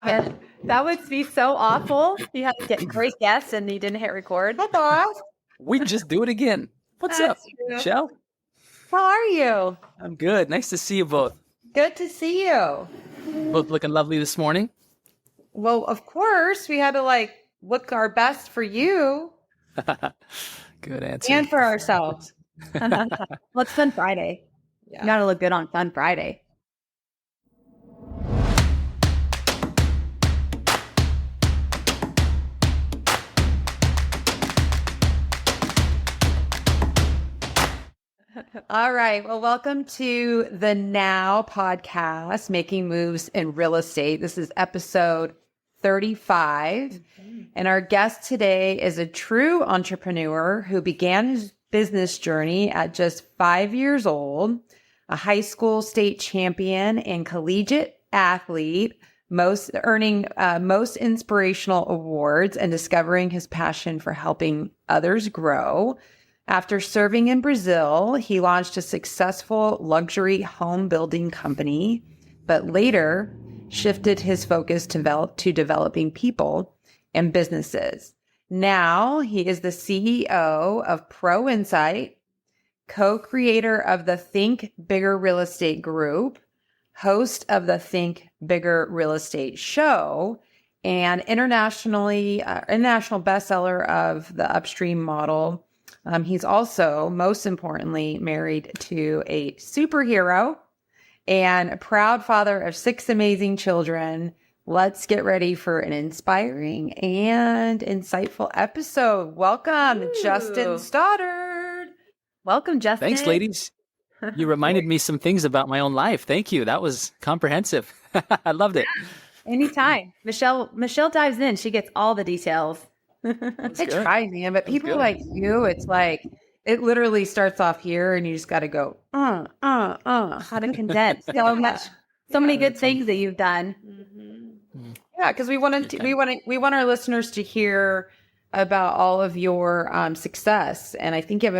And that would be so awful. You have to get great guests and you didn't hit record. Hi, boss. We just do it again. What's That's up, true. Michelle? How are you? I'm good. Nice to see you both. Good to see you. Both looking lovely this morning. Well, of course, we had to look our best for you Good answer. and for ourselves. Well, it's Fun Friday. Yeah. You gotta look good on Fun Friday. All right. Well, welcome to the Now podcast, Making Moves in Real Estate. This is episode 35. And our guest today is a true entrepreneur who began his business journey at just 5 years old, a high school state champion and collegiate athlete, earning most inspirational awards and discovering his passion for helping others grow. After serving in Brazil, he launched a successful luxury home building company, but later shifted his focus to developing people and businesses. Now he is the CEO of Pro Insight, co-creator of the Think Bigger Real Estate Group, host of the Think Bigger Real Estate Show, and international bestseller of the Upstream Model. He's also, most importantly, married to a superhero and a proud father of 6 amazing children. Let's get ready for an inspiring and insightful episode. Welcome, Justin Stoddard. Welcome, Justin. Thanks, ladies. You reminded me some things about my own life. Thank you. That was comprehensive. I loved it. Anytime. Michelle dives in. She gets all the details. That's I good. try, man, but people good. like you, it's like it literally starts off here, and you just got to go, how to condense so many good things that you've done. Mm-hmm. Yeah, because we want our listeners to hear about all of your success, and I think you have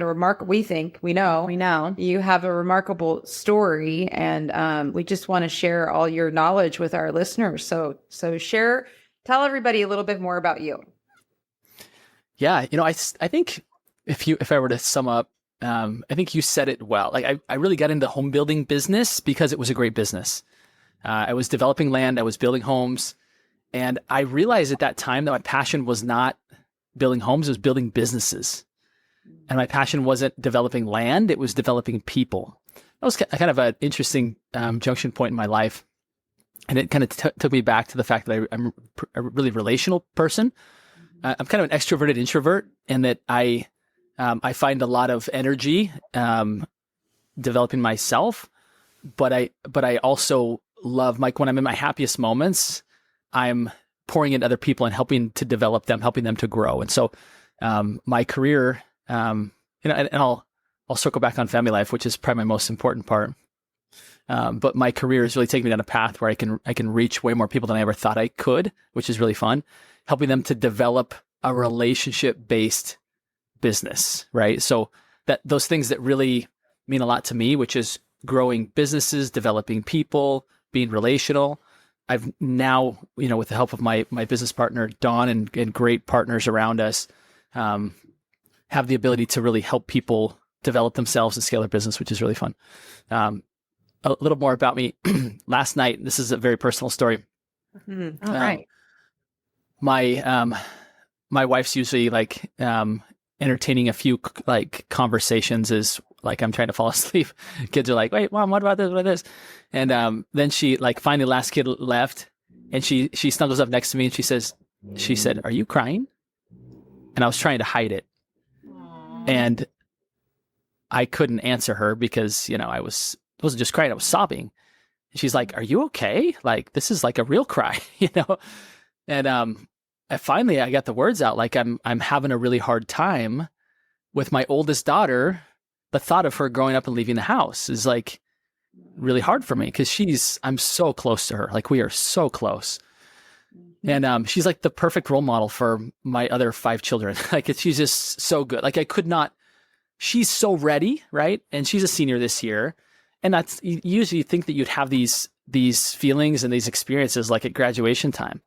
we know you have a remarkable story, and we just want to share all your knowledge with our listeners. So tell everybody a little bit more about you. Yeah, I think if I were to sum up, I think you said it well. Like I really got into home building business because it was a great business. I was developing land, I was building homes, and I realized at that time that my passion was not building homes, it was building businesses. And my passion wasn't developing land, it was developing people. That was kind of an interesting junction point in my life. And it kind of took me back to the fact that I'm a really relational person. I'm kind of an extroverted introvert, and that I find a lot of energy developing myself, but I also love, Mike, when I'm in my happiest moments, I'm pouring into other people and helping to develop them, helping them to grow. And so my career, and I'll circle back on family life, which is probably my most important part. But my career is really taking me down a path where I can reach way more people than I ever thought I could, which is really fun. Helping them to develop a relationship-based business, right? So that those things that really mean a lot to me, which is growing businesses, developing people, being relational. I've now, with the help of my business partner, Dawn, and great partners around us, have the ability to really help people develop themselves and scale their business, which is really fun. A little more about me. Last night, this is a very personal story. Mm-hmm. All right. My wife's usually entertaining a few conversations is like I'm trying to fall asleep. Kids are like, "Wait, Mom, what about this? What about this?" And then she finally, the last kid left, and she snuggles up next to me and she said, "Are you crying?" And I was trying to hide it, and I couldn't answer her because I wasn't just crying, I was sobbing. And she's like, "Are you okay? Like, this is like a real cry, And finally, I got the words out. Like, I'm having a really hard time with my oldest daughter. The thought of her growing up and leaving the house is like really hard for me because I'm so close to her. Like, we are so close. And she's like the perfect role model for my other 5 children. Like, she's just so good. Like, she's so ready, right? And she's a senior this year. And you usually think that you'd have these these feelings and these experiences like at graduation time.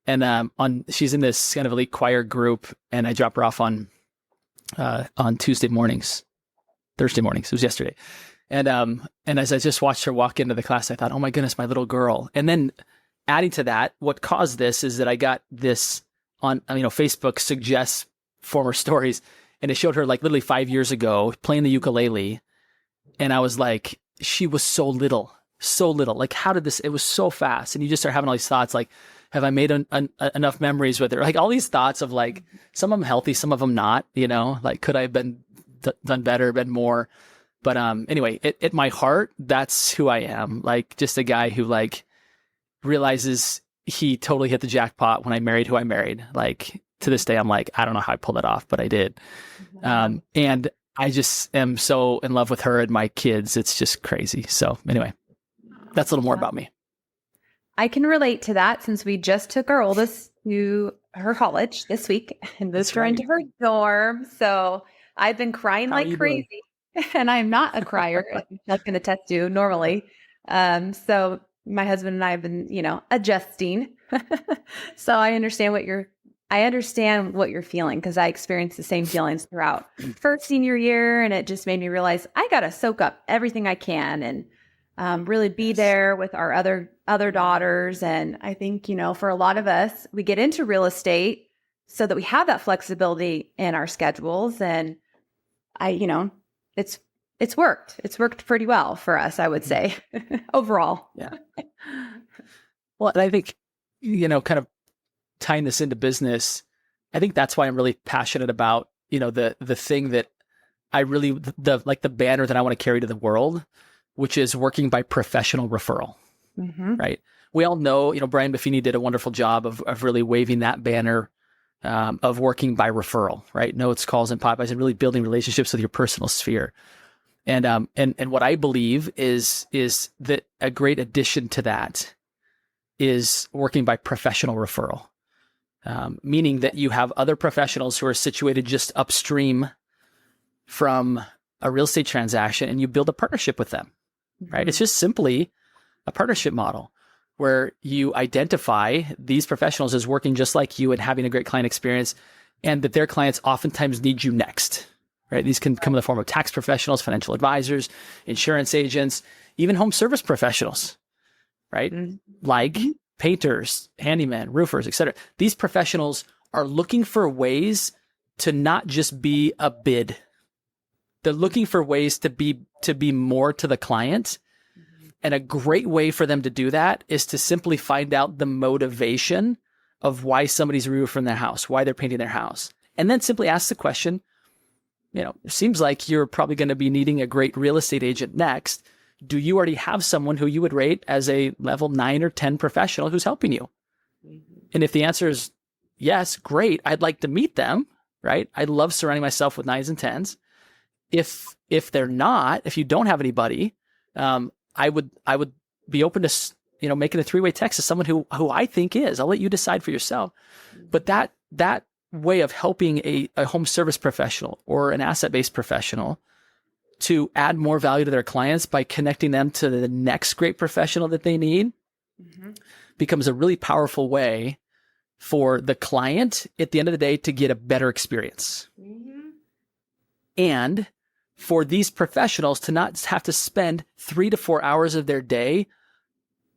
And she's in this kind of elite choir group, and I drop her off on Thursday mornings. It was yesterday. And as I just watched her walk into the class, I thought, oh my goodness, my little girl. And then adding to that, what caused this is that I got this on, Facebook suggests former stories, and it showed her like literally 5 years ago playing the ukulele. And I was like, she was so little. Like, how did this, it was so fast. And you just start having all these thoughts like, have I made enough memories with her? Like all these thoughts of like, some of them healthy, some of them not, like, could I have been done better, been more? But anyway, at my heart, that's who I am. Like just a guy who like realizes he totally hit the jackpot when I married who I married. Like to this day, I'm like, I don't know how I pulled it off, but I did. And I just am so in love with her and my kids. It's just crazy. So anyway, that's a little more about me. I can relate to that since we just took our oldest to her college this week and moved her into her dorm. So I've been crying like crazy and I'm not a crier. I can attest to normally. So my husband and I have been, adjusting. So I understand what you're feeling because I experienced the same feelings throughout first senior year. And it just made me realize I got to soak up everything I can and really be there with our other daughters. And I think, for a lot of us, we get into real estate so that we have that flexibility in our schedules. And it's worked. It's worked pretty well for us, I would say, overall. Yeah. Well, and I think, kind of tying this into business, I think that's why I'm really passionate about, the thing that I really, the banner that I want to carry to the world, which is working by professional referral, right? We all know, Brian Buffini did a wonderful job of really waving that banner of working by referral, right? Notes, calls, and Popeyes, and really building relationships with your personal sphere. And what I believe is that a great addition to that is working by professional referral, meaning that you have other professionals who are situated just upstream from a real estate transaction, and you build a partnership with them, right? It's just simply a partnership model where you identify these professionals as working just like you and having a great client experience, and that their clients oftentimes need you next, right? These can come in the form of tax professionals, financial advisors, insurance agents, even home service professionals, right? Like painters, handymen, roofers, etc. These professionals are looking for ways to not just be a bid. They're looking for ways to be more to the client. And a great way for them to do that is to simply find out the motivation of why somebody's roofing their house, why they're painting their house. And then simply ask the question, it seems like you're probably going to be needing a great real estate agent next. Do you already have someone who you would rate as a level 9 or 10 professional who's helping you? And if the answer is yes, great, I'd like to meet them, right? I love surrounding myself with 9s and 10s. If they're not, if you don't have anybody, I would be open to, making a 3-way text to someone who I think is. I'll let you decide for yourself. But that way of helping a home service professional or an asset-based professional to add more value to their clients by connecting them to the next great professional that they need becomes a really powerful way for the client at the end of the day to get a better experience. And for these professionals to not have to spend 3 to 4 hours of their day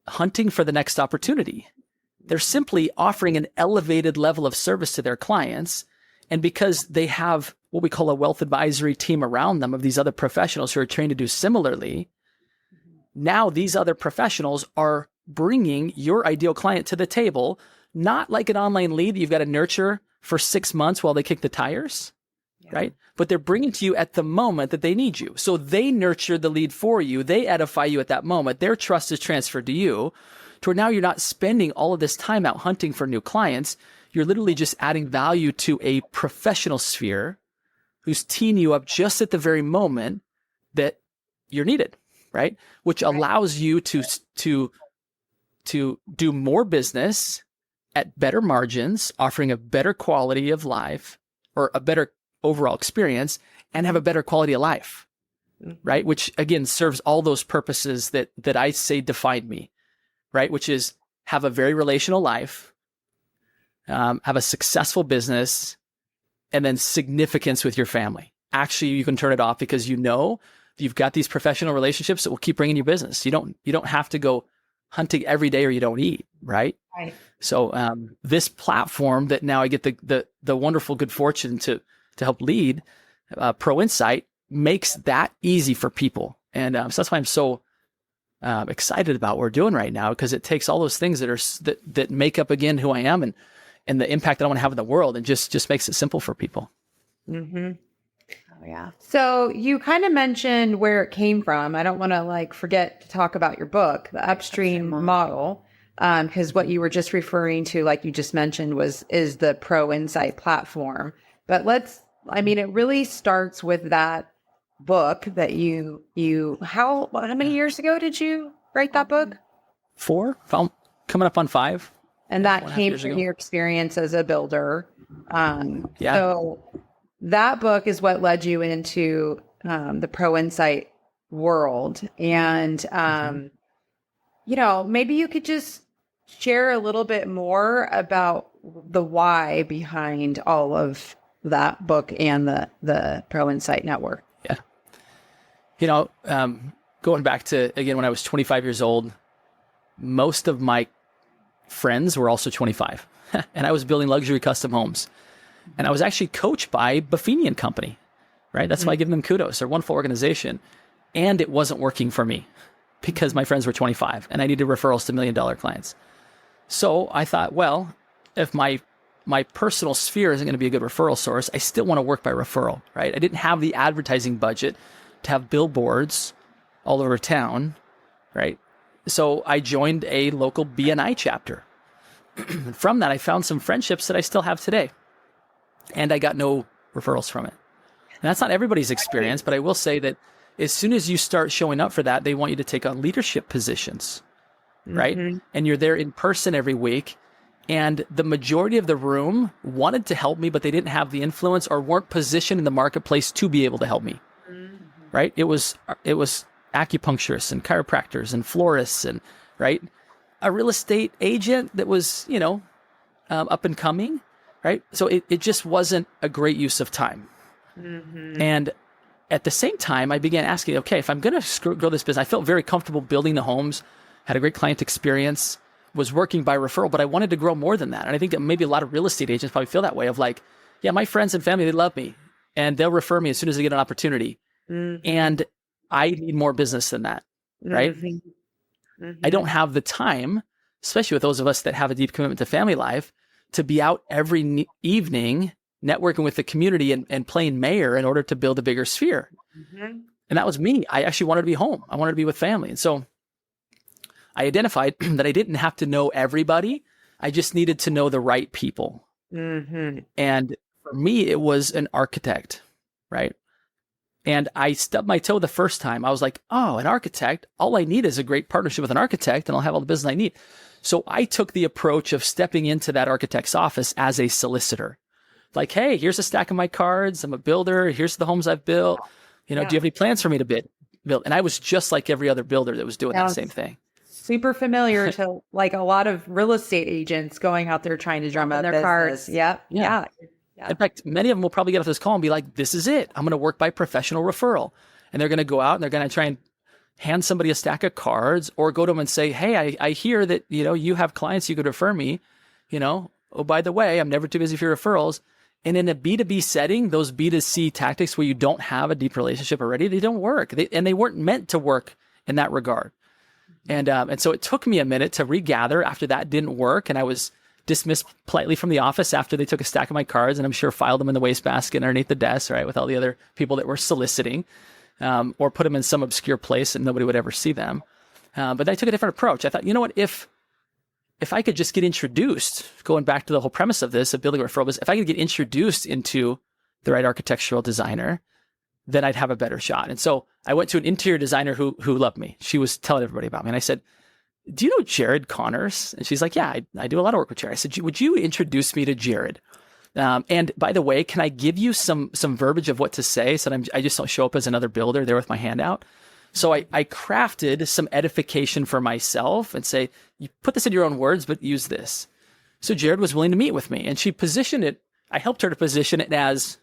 hunting for the next opportunity. They're simply offering an elevated level of service to their clients. And because they have what we call a wealth advisory team around them of these other professionals who are trained to do similarly, now these other professionals are bringing your ideal client to the table, not like an online lead that you've got to nurture for 6 months while they kick the tires, right? But they're bringing to you at the moment that they need you. So they nurture the lead for you. They edify you at that moment. Their trust is transferred to you to where now you're not spending all of this time out hunting for new clients. You're literally just adding value to a professional sphere who's teeing you up just at the very moment that you're needed, right? Which allows you to do more business at better margins, offering a better quality of life or a better overall experience, and have a better quality of life, right? Which again serves all those purposes that I say define me, right? Which is have a very relational life, have a successful business, and then significance with your family. Actually, you can turn it off because you know you've got these professional relationships that will keep bringing you business. You don't have to go hunting every day or you don't eat, right? Right. So this platform that now I get the wonderful good fortune to help lead, Pro Insight, makes that easy for people. And so that's why I'm so excited about what we're doing right now, because it takes all those things that make up again who I am and the impact that I want to have in the world, and just makes it simple for people. Mm-hmm. Oh, yeah. So you kind of mentioned where it came from. I don't want to forget to talk about your book, The Upstream Model, because what you were just referring to, like you just mentioned, is the Pro Insight platform. But it really starts with that book that how many years ago did you write that book? 4, coming up on 5. And that came from your experience as a builder. Yeah. So that book is what led you into the Pro Insight world. And, maybe you could just share a little bit more about the why behind all of that book and the Pro Insight network. Yeah. Going back to, again, when I was 25 years old, most of my friends were also 25 and I was building luxury custom homes, and I was actually coached by Buffini and Company, right? That's why I give them kudos. They're a wonderful organization, and it wasn't working for me because my friends were 25 and I needed referrals to $1 million clients. So I thought, well, if my personal sphere isn't going to be a good referral source, I still want to work by referral, right? I didn't have the advertising budget to have billboards all over town, right? So I joined a local BNI chapter. From that, I found some friendships that I still have today. And I got no referrals from it. And that's not everybody's experience, but I will say that as soon as you start showing up for that, they want you to take on leadership positions, right? And you're there in person every week. And the majority of the room wanted to help me, but they didn't have the influence or weren't positioned in the marketplace to be able to help me, right? It was acupuncturists and chiropractors and florists and, right, a real estate agent that was, up and coming, right? So it just wasn't a great use of time. And at the same time, I began asking, okay, if I'm going to grow this business, I felt very comfortable building the homes, had a great client experience, was working by referral, but I wanted to grow more than that. And I think that maybe a lot of real estate agents probably feel that way of yeah, my friends and family, they love me and they'll refer me as soon as they get an opportunity. And I need more business than that, right? I don't have the time, especially with those of us that have a deep commitment to family life, to be out every evening networking with the community and playing mayor in order to build a bigger sphere. And that was me. I actually wanted to be home. I wanted to be with family. And so I identified that I didn't have to know everybody. I just needed to know the right people. And for me, it was an architect, right? And I stubbed my toe the first time. I was like, oh, an architect, all I need is a great partnership with an architect and I'll have all the business I need. So I took the approach of stepping into that architect's office as a solicitor. Like, hey, here's a stack of my cards. I'm a builder. Here's the homes I've built. Do you have any plans for me to build? And I was just like every other builder that was doing that same thing. Super familiar to a lot of real estate agents going out there trying to drum up their cards. Yep. Yeah. In fact, many of them will probably get off this call and be like, this is it. I'm going to work by professional referral. And they're going to go out and they're going to try and hand somebody a stack of cards or go to them and say, hey, I hear that, you have clients you could refer me, oh, by the way, I'm never too busy for your referrals. And in a B2B setting, those B2C tactics where you don't have a deep relationship already, they don't work. They weren't meant to work in that regard. And so it took me a minute to regather after that didn't work. And I was dismissed politely from the office after they took a stack of my cards and I'm sure filed them in the wastebasket underneath the desk, right, with all the other people that were soliciting, or put them in some obscure place and nobody would ever see them. But I took a different approach. I thought, you know what, if I could just get introduced, going back to the whole premise of this, of building a referral business, if I could get introduced into the right architectural designer, then I'd have a better shot. And so I went to an interior designer who loved me. She was telling everybody about me. And I said, do you know Jared Connors? And she's like, yeah, I do a lot of work with Jared. I said, would you introduce me to Jared? And by the way, can I give you some verbiage of what to say so that I just don't show up as another builder there with my hand out? So I crafted some edification for myself and say, you put this in your own words, but use this. So Jared was willing to meet with me, and she positioned it. I helped her to position it as,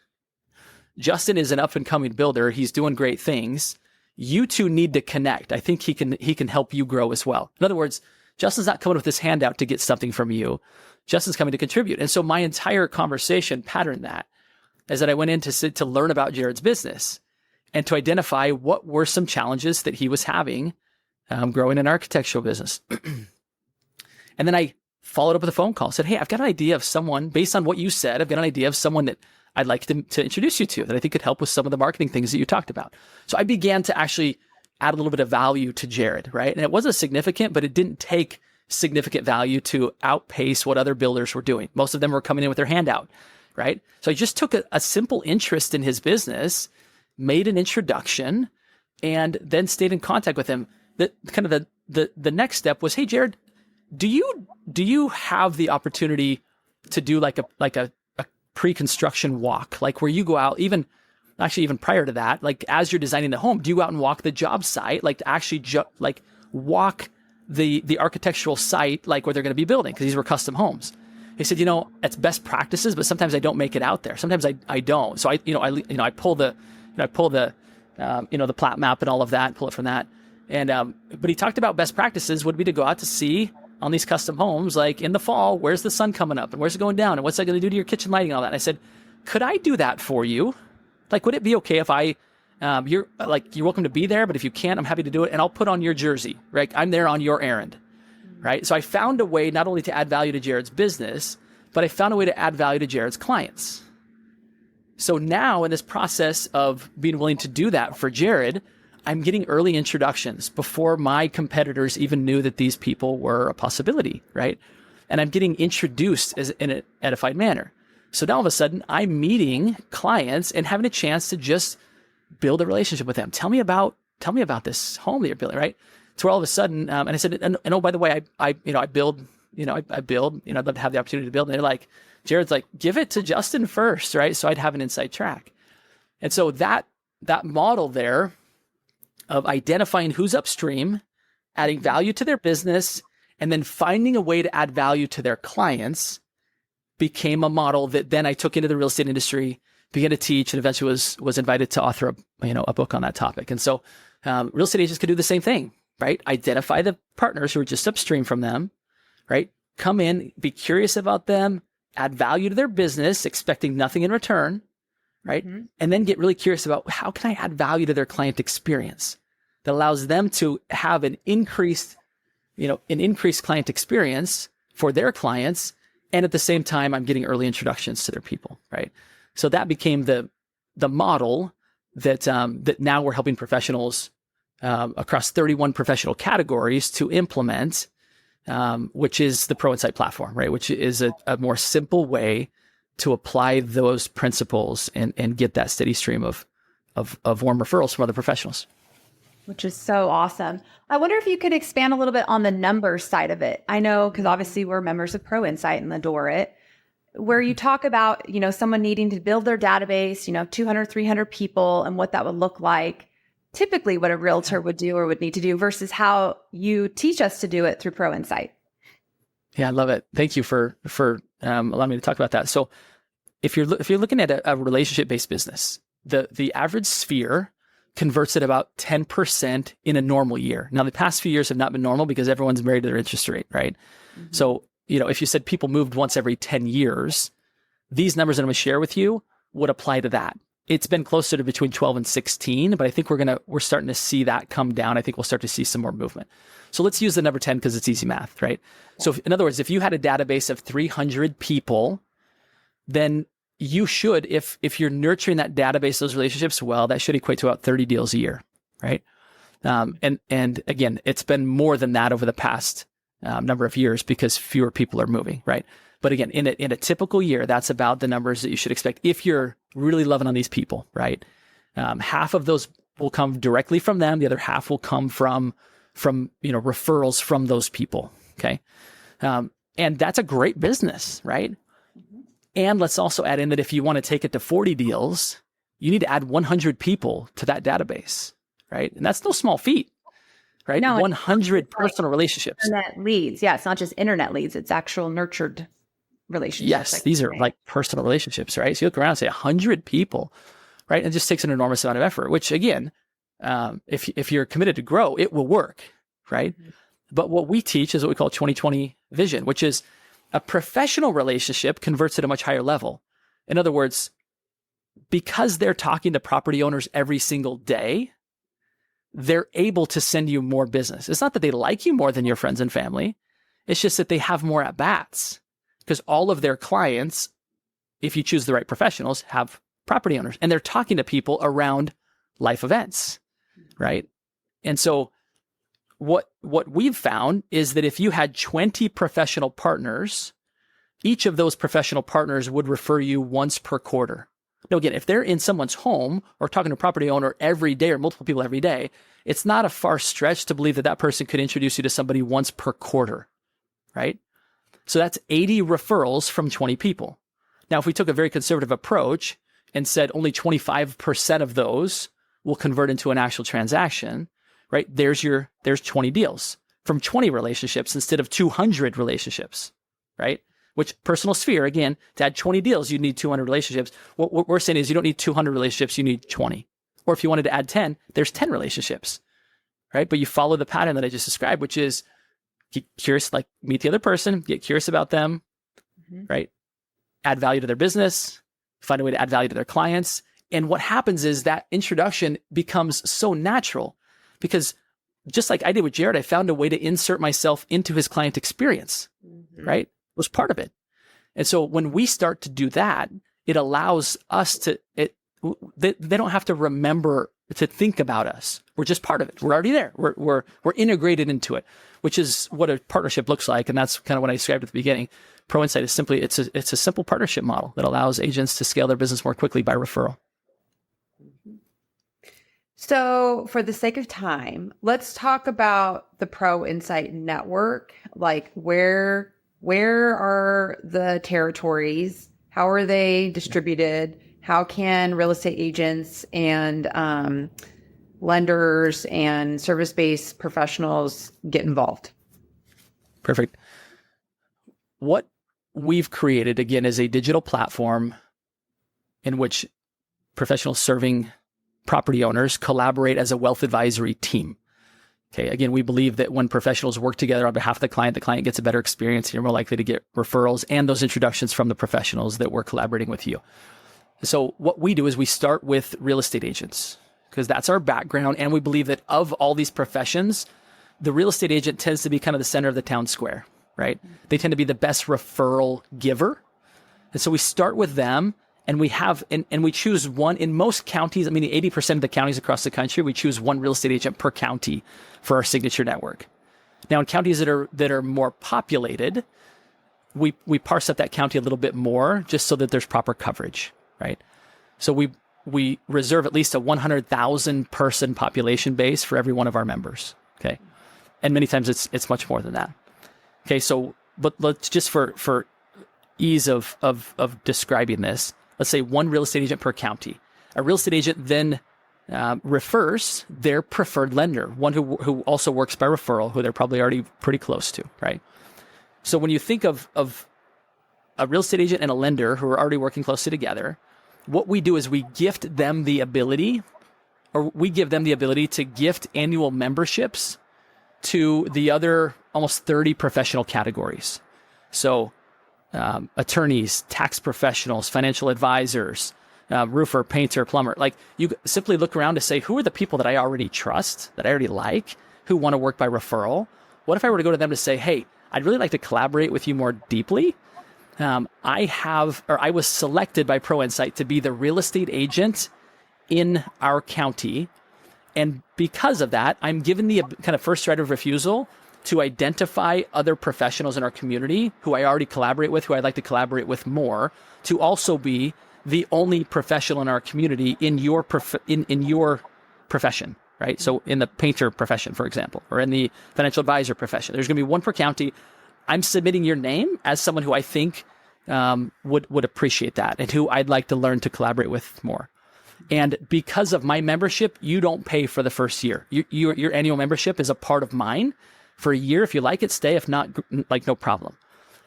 Justin is an up and coming builder. He's doing great things. You two need to connect. I think he can help you grow as well. In other words, Justin's not coming with this handout to get something from you. Justin's coming to contribute. And so my entire conversation patterned that, is that I went in to learn about Jared's business and to identify what were some challenges that he was having growing an architectural business. And then I followed up with a phone call, said, hey, I've got an idea of someone, based on what you said, I've got an idea of someone that I'd like to introduce you to that I think could help with some of the marketing things that you talked about. So I began to actually add a little bit of value to Jared, right? And it wasn't significant, but it didn't take significant value to outpace what other builders were doing. Most of them were coming in with their hand out, right? So I just took a simple interest in his business, made an introduction, and then stayed in contact with him. The next step was, hey, Jared, do you have the opportunity to do like a pre-construction walk, like where you go out, even prior to that, like as you're designing the home, do you go out and walk the job site, like to actually walk the architectural site, like where they're going to be building, because these were custom homes. He said, it's best practices, but sometimes I don't make it out there. Sometimes I don't. So I pull the plat map and all of that, pull it from that. And but he talked about best practices would be to go out to see on these custom homes, like in the fall, where's the sun coming up and where's it going down and what's that going to do to your kitchen lighting and all that. And I said, could I do that for you? Like, would it be okay if you're welcome to be there, but if you can't, I'm happy to do it. And I'll put on your jersey, right? I'm there on your errand, right? So I found a way not only to add value to Jared's business, but I found a way to add value to Jared's clients. So now in this process of being willing to do that for Jared, I'm getting early introductions before my competitors even knew that these people were a possibility, right? And I'm getting introduced in an edified manner. So now all of a sudden I'm meeting clients and having a chance to just build a relationship with them. Tell me about this home that you're building, right? So all of a sudden, and I said, and oh, by the way, I build, I'd love to have the opportunity to build. And they're like, Jared's like, give it to Justin first, right? So I'd have an inside track. And so that model there of identifying who's upstream, adding value to their business, and then finding a way to add value to their clients became a model that then I took into the real estate industry, began to teach, and eventually was invited to author a book on that topic. And so real estate agents could do the same thing, right? Identify the partners who are just upstream from them, right? Come in, be curious about them, add value to their business, expecting nothing in return, right? Mm-hmm. And then get really curious about how can I add value to their client experience that allows them to have an increased client experience for their clients. And at the same time, I'm getting early introductions to their people, right? So that became the model that now we're helping professionals across 31 professional categories to implement, which is the Pro Insight platform, right? Which is a more simple way to apply those principles and get that steady stream of warm referrals from other professionals. Which is so awesome. I wonder if you could expand a little bit on the numbers side of it. I know, because obviously we're members of Pro Insight and adore it, where you talk about, someone needing to build their database, 200, 300 people and what that would look like. Typically what a realtor would do or would need to do versus how you teach us to do it through Pro Insight. Yeah, I love it. Thank you for allowing me to talk about that. So if you're looking at a relationship-based business, the average sphere converts at about 10% in a normal year. Now, the past few years have not been normal because everyone's married to their interest rate, right? Mm-hmm. So, if you said people moved once every 10 years, these numbers that I'm going to share with you would apply to that. It's been closer to between 12 and 16, but I think we're starting to see that come down. I think we'll start to see some more movement. So let's use the number 10 because it's easy math, right? So in other words, if you had a database of 300 people, then you should, if you're nurturing that database, those relationships well, that should equate to about 30 deals a year, right? And again, it's been more than that over the past number of years because fewer people are moving, right? But again, in a typical year, that's about the numbers that you should expect if you're really loving on these people, right? Half of those will come directly from them. The other half will come from referrals from those people, okay? And that's a great business, right? And let's also add in that if you want to take it to 40 deals, you need to add 100 people to that database, right? And that's no small feat, right? No, 100 personal relationships. Internet leads. Yeah, it's not just internet leads, it's actual nurtured relationships. Yes, these are like personal relationships, right? So you look around and say 100 people, right? It just takes an enormous amount of effort, which again, if you're committed to grow, it will work, right? Mm-hmm. But what we teach is what we call 20/20 vision, which is a professional relationship converts at a much higher level. In other words, because they're talking to property owners every single day, they're able to send you more business. It's not that they like you more than your friends and family. It's just that they have more at-bats because all of their clients, if you choose the right professionals, have property owners and they're talking to people around life events, right? And so what we've found is that if you had 20 professional partners, each of those professional partners would refer you once per quarter. Now, again, if they're in someone's home or talking to a property owner every day or multiple people every day, it's not a far stretch to believe that that person could introduce you to somebody once per quarter, right? So that's 80 referrals from 20 people. Now, if we took a very conservative approach and said only 25% of those will convert into an actual transaction, right? There's 20 deals from 20 relationships instead of 200 relationships, right? Which personal sphere, again, to add 20 deals, you need 200 relationships. What we're saying is you don't need 200 relationships, you need 20. Or if you wanted to add 10, there's 10 relationships, right? But you follow the pattern that I just described, which is get curious, like meet the other person, get curious about them, right? Add value to their business, find a way to add value to their clients. And what happens is that introduction becomes so natural because just like I did with Jared, I found a way to insert myself into his client experience, right? It was part of it. And so when we start to do that, it allows us they don't have to remember to think about us. We're just part of it. We're already there. We're integrated into it, which is what a partnership looks like. And that's kind of what I described at the beginning. ProInsight is simply, it's a simple partnership model that allows agents to scale their business more quickly by referral. So for the sake of time, let's talk about the ProInsight network. Like where are the territories? How are they distributed? How can real estate agents and lenders and service-based professionals get involved? Perfect. What we've created, again, is a digital platform in which professionals serving property owners collaborate as a wealth advisory team. Okay. Again, we believe that when professionals work together on behalf of the client gets a better experience. You're more likely to get referrals and those introductions from the professionals that we're collaborating with you. So what we do is we start with real estate agents because that's our background. And we believe that of all these professions, the real estate agent tends to be kind of the center of the town square, right? They tend to be the best referral giver. And so we start with them. And we have, and we choose one in most counties. I mean, 80% of the counties across the country, we choose one real estate agent per county for our signature network. Now, in counties that are more populated, we parse up that county a little bit more just so that there's proper coverage, right? So we reserve at least a 100,000 person population base for every one of our members. Okay, and many times it's much more than that. Okay, so but let's just for ease of describing this. Let's say one real estate agent per county. A real estate agent then refers their preferred lender, one who also works by referral, who they're probably already pretty close to, right? So when you think of a real estate agent and a lender who are already working closely together, what we do is we give them the ability to gift annual memberships to the other almost 30 professional categories. So attorneys, tax professionals, financial advisors, roofer, painter, plumber. Like you simply look around to say, who are the people that I already trust, that I already like, who want to work by referral? What if I were to go to them to say, hey, I'd really like to collaborate with you more deeply. I was selected by ProInsight to be the real estate agent in our county. And because of that, I'm given the kind of first right of refusal to identify other professionals in our community who I already collaborate with, who I'd like to collaborate with more, to also be the only professional in our community in your profession, right? So in the painter profession, for example, or in the financial advisor profession, there's going to be one per county. I'm submitting your name as someone who I think would appreciate that, and who I'd like to learn to collaborate with more. And because of my membership, you don't pay for the first year. Your annual membership is a part of mine for a year. If you like it, stay. If not, like, no problem.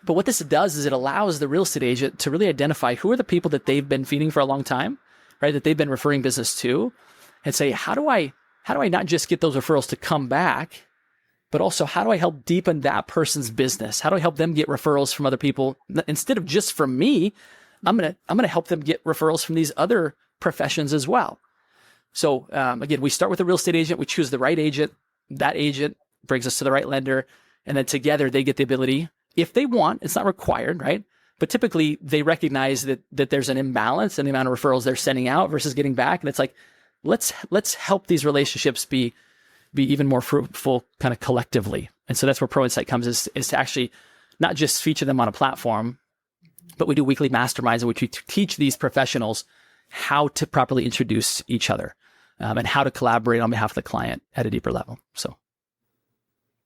But what this does is it allows the real estate agent to really identify who are the people that they've been feeding for a long time, right? That they've been referring business to, and say, how do I not just get those referrals to come back, but also how do I help deepen that person's business? How do I help them get referrals from other people instead of just from me? I'm gonna help them get referrals from these other professions as well. So again, we start with a real estate agent. We choose the right agent. That agent brings us to the right lender, and then together they get the ability, if they want, it's not required, right? But typically they recognize that there's an imbalance in the amount of referrals they're sending out versus getting back, and it's like, let's help these relationships be even more fruitful kind of collectively. And so that's where Pro Insight comes, is to actually not just feature them on a platform, but we do weekly masterminds in which we teach these professionals how to properly introduce each other, and how to collaborate on behalf of the client at a deeper level. So,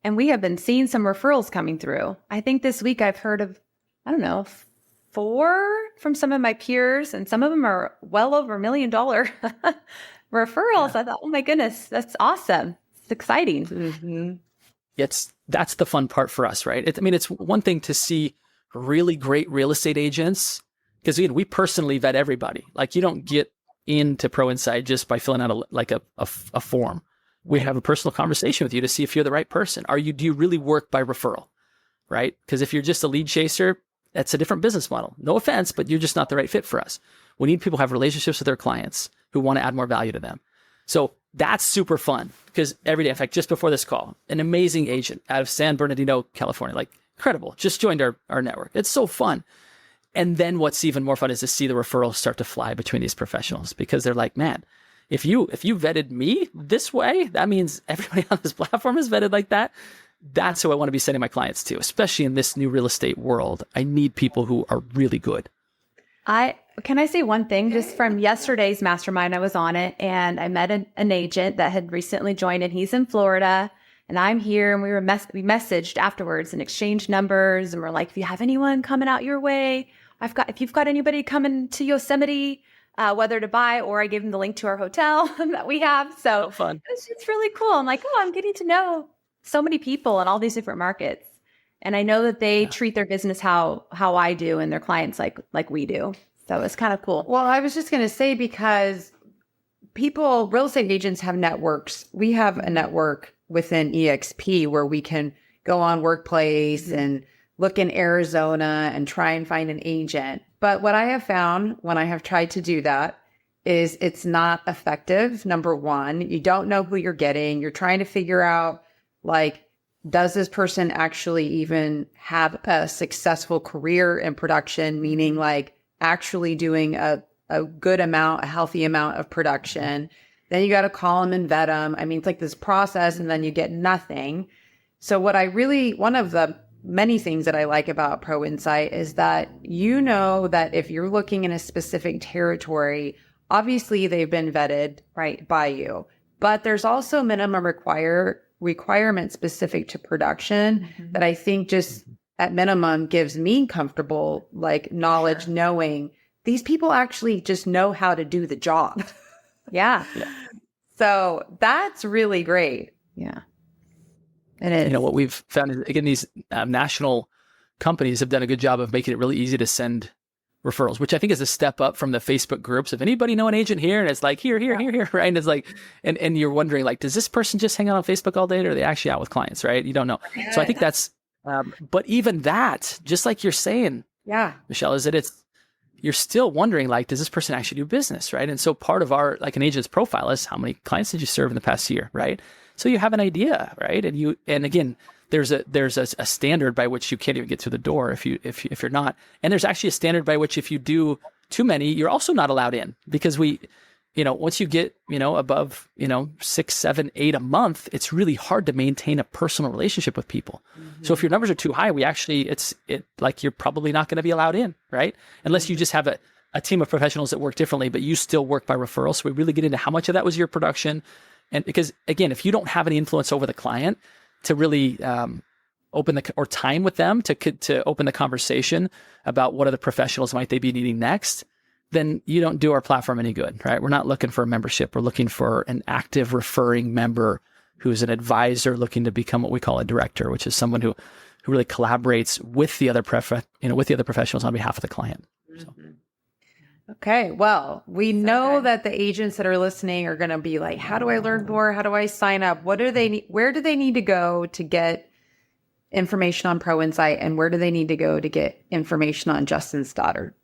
and we have been seeing some referrals coming through. I think this week I've heard of, I don't know, 4 from some of my peers, and some of them are well over $1 million referrals. Yeah. I thought, oh my goodness, that's awesome. It's exciting. Mm-hmm. That's the fun part for us, right? It's one thing to see really great real estate agents, because again, we personally vet everybody. Like, you don't get into Pro Insight just by filling out a form. We have a personal conversation with you to see if you're the right person. Do you really work by referral, right? Because if you're just a lead chaser, that's a different business model. No offense, but you're just not the right fit for us. We need people who have relationships with their clients who want to add more value to them. So that's super fun, because every day, in fact, just before this call, an amazing agent out of San Bernardino, California, like incredible, just joined our network. It's so fun. And then what's even more fun is to see the referrals start to fly between these professionals, because they're like, man, if you vetted me this way, that means everybody on this platform is vetted like that. That's who I want to be sending my clients to, especially in this new real estate world. I need people who are really good. Can I say one thing? Just from yesterday's mastermind, I was on it, and I met an agent that had recently joined, and he's in Florida, and I'm here, and we messaged afterwards and exchanged numbers, and we're like, if you have anyone coming out your way, if you've got anybody coming to Yosemite, whether to buy, or I gave him the link to our hotel that we have. So fun. It's really cool. I'm like, I'm getting to know so many people in all these different markets. And I know that they treat their business how I do, and their clients like we do. So it's kind of cool. Well, I was just going to say, because real estate agents have networks. We have a network within EXP where we can go on Workplace and look in Arizona and try and find an agent. But what I have found when I have tried to do that is it's not effective. Number one, you don't know who you're getting. You're trying to figure out, like, does this person actually even have a successful career in production, meaning like actually doing a good amount, a healthy amount of production? Then you got to call them and vet them. It's like this process, and then you get nothing. So one of the many things that I like about Pro Insight is that, that if you're looking in a specific territory, obviously they've been vetted right by you, but there's also minimum requirements specific to production that I think just at minimum gives me comfortable, like, knowledge, knowing these people actually just know how to do the job. Yeah. So that's really great. Yeah. It is. What we've found is, again, these national companies have done a good job of making it really easy to send referrals, which I think is a step up from the Facebook groups of anybody know an agent here? And it's like, here, right? And it's like, and you're wondering, like, does this person just hang out on Facebook all day, or are they actually out with clients, right? You don't know. Yeah. So I think that's, but even that, just like you're saying, Michelle, is that you're still wondering, like, does this person actually do business, right? And so part of our, like, an agent's profile is how many clients did you serve in the past year, right? So you have an idea, right? And again, there's a standard by which you can't even get through the door if you're not. And there's actually a standard by which if you do too many, you're also not allowed in, because once you get, above, 6, 7, 8 a month, it's really hard to maintain a personal relationship with people. Mm-hmm. So if your numbers are too high, like, you're probably not going to be allowed in, right? Unless you just have a team of professionals that work differently, but you still work by referral. So we really get into how much of that was your production. And because, again, if you don't have any influence over the client to really or time with them to open the conversation about what other professionals might they be needing next, then you don't do our platform any good, right? We're not looking for a membership. We're looking for an active referring member who's an advisor looking to become what we call a director, which is someone who really collaborates with the other with the other professionals on behalf of the client. So. Okay. Well, we know that the agents that are listening are going to be like, how do I learn more? How do I sign up? What do they need? Where do they need to go to get information on Pro Insight? And where do they need to go to get information on Justin Stoddard?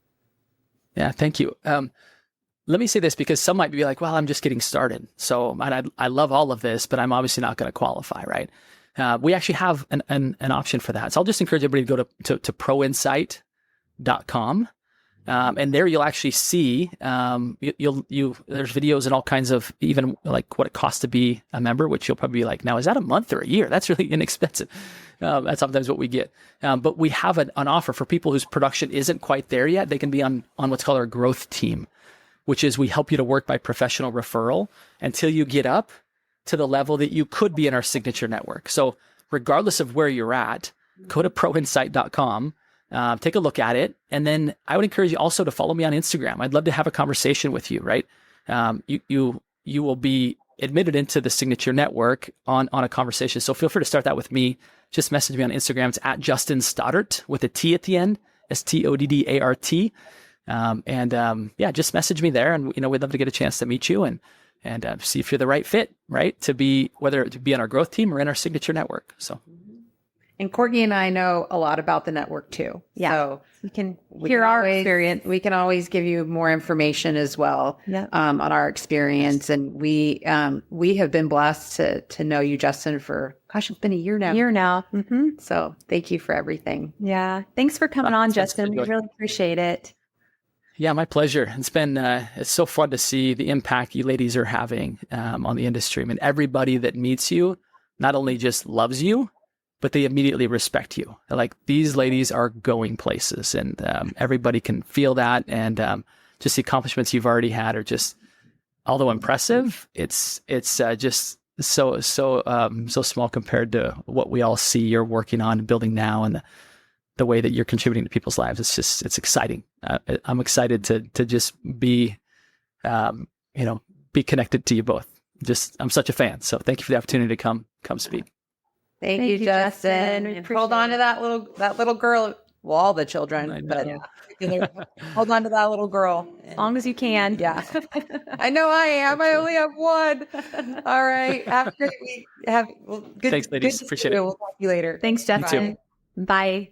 Yeah, thank you. Let me say this because some might be like, well, I'm just getting started. So I love all of this, but I'm obviously not going to qualify, right? We actually have an option for that. So I'll just encourage everybody to go to proinsight.com. And there you'll actually see, there's videos and all kinds of, even like what it costs to be a member, which you'll probably be like, now, is that a month or a year? That's really inexpensive. That's sometimes what we get. But we have an offer for people whose production isn't quite there yet. They can be on what's called our growth team, which is we help you to work by professional referral until you get up to the level that you could be in our signature network. So regardless of where you're at, go to proinsight.com. Take a look at it. And then I would encourage you also to follow me on Instagram. I'd love to have a conversation with you, right? You will be admitted into the signature network on a conversation. So feel free to start that with me. Just message me on Instagram. It's at Justin Stoddart with a T at the end, STODDART. Just message me there. And, we'd love to get a chance to meet you and see if you're the right fit, right? Whether to be on our growth team or in our signature network. So. And Courtney and I know a lot about the network too. Yeah. So we can hear our experience. We can always give you more information as well on our experience. And we have been blessed to know you, Justin, for, gosh, it's been a year now. Mm-hmm. So thank you for everything. Yeah. Thanks for coming on, Justin. We really appreciate it. Yeah, my pleasure. It's so fun to see the impact you ladies are having on the industry. I mean, everybody that meets you not only just loves you, but they immediately respect you. They're like, these ladies are going places, and everybody can feel that. And just the accomplishments you've already had are just, although impressive, it's just so small compared to what we all see you're working on and building now, and the way that you're contributing to people's lives. It's exciting. I'm excited to just be connected to you both. I'm such a fan. So thank you for the opportunity to come speak. Thank you, Justin. And hold on to that little girl. Well, all the children, but hold on to that little girl as long as you can. Yeah, I know I am. I only have one. All right. Have a great week. Thanks, ladies. Appreciate it. We'll talk to you later. Thanks, Justin. Bye.